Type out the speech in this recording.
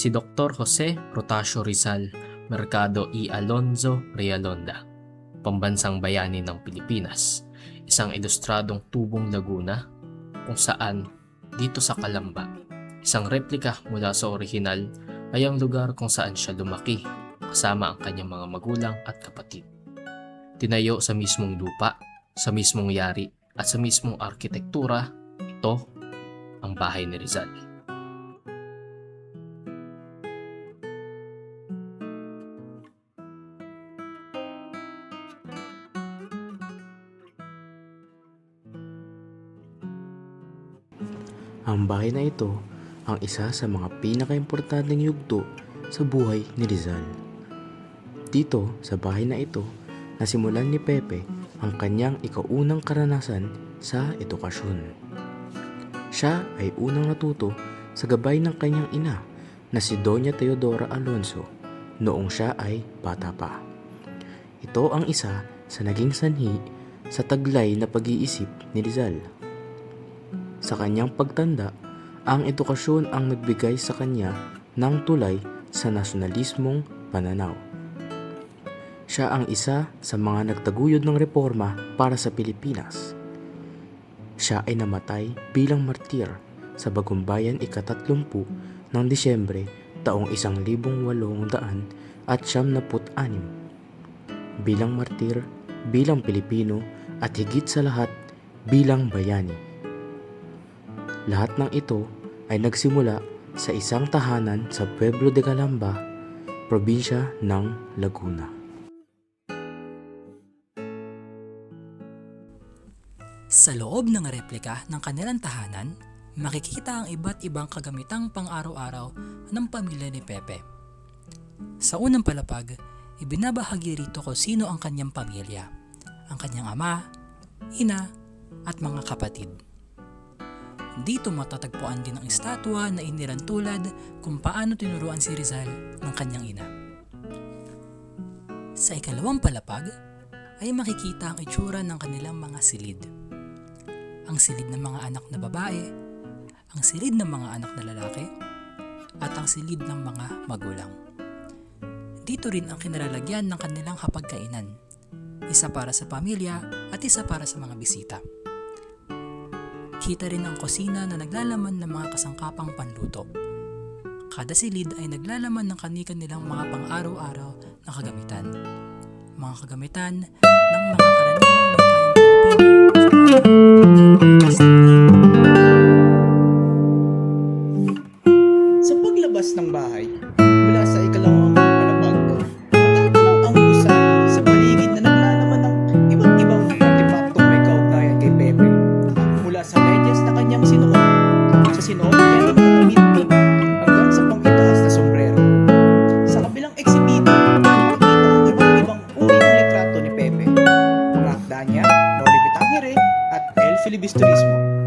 si Dr. Jose Rotasio Rizal Mercado y Alonzo Realonda, pambansang bayani ng Pilipinas, isang ilustradong tubong Laguna kung saan dito sa Calamba, isang replika mula sa orihinal ay ang lugar kung saan siya lumaki kasama ang kanyang mga magulang at kapatid. Tinayo sa mismong lupa, sa mismong yari at sa mismong arkitektura, ito ang bahay ni Rizal. Ang bahay na ito ang isa sa mga pinakaimportanteng yugto sa buhay ni Rizal. Dito sa bahay na ito, nasimulan ni Pepe ang kanyang ikaunang karanasan sa edukasyon. Siya ay unang natuto sa gabay ng kanyang ina na si Doña Teodora Alonso noong siya ay bata pa. Ito ang isa sa naging sanhi sa taglay na pag-iisip ni Rizal. Sa kanyang pagtanda, ang edukasyon ang nagbigay sa kanya ng tulay sa nasyonalismong pananaw. Siya ang isa sa mga nagtaguyod ng reforma para sa Pilipinas. Siya ay namatay bilang martir sa Bagumbayan ika-30 ng Disyembre taong 1896 bilang martir, bilang Pilipino at higit sa lahat bilang bayani. Lahat ng ito ay nagsimula sa isang tahanan sa Pueblo de Calamba, probinsya ng Laguna. Sa loob ng replika ng kanilang tahanan, makikita ang iba't ibang kagamitang pang-araw-araw ng pamilya ni Pepe. Sa unang palapag, ibinabahagi rito kung sino ang kanyang pamilya, ang kanyang ama, ina, at mga kapatid. Dito matatagpuan din ang estatwa na inirantulad kung paano tinuruan si Rizal ng kanyang ina. Sa ikalawang palapag ay makikita ang itsura ng kanilang mga silid. Ang silid ng mga anak na babae, ang silid ng mga anak na lalaki, at ang silid ng mga magulang. Dito rin ang kinalalagyan ng kanilang hapagkainan, isa para sa pamilya at isa para sa mga bisita. Kita rin ang kusina na naglalaman ng mga kasangkapang panluto. Kada silid ay naglalaman ng kani-kanilang mga pang-araw-araw na kagamitan. Mga kagamitan ng mga karaniwang may kayang Pilipino Sa paglabas ng bahay, mula sa ikalawang palapag, matatanaw ang gusali sa paligid na naglalaman ng iba't ibang artepaktong may kaugnayan kay Pepe. Mula sa medyas na kanyang sinuot, sa sinuot niya na nakatibit hanggang sa pangitaas na sombrero. Sa kabilang eksibito, makikita ang iba't ibang uri ng litrato ni Pepe. Mga akda niya, Noli Me Tangere at El Filibusterismo.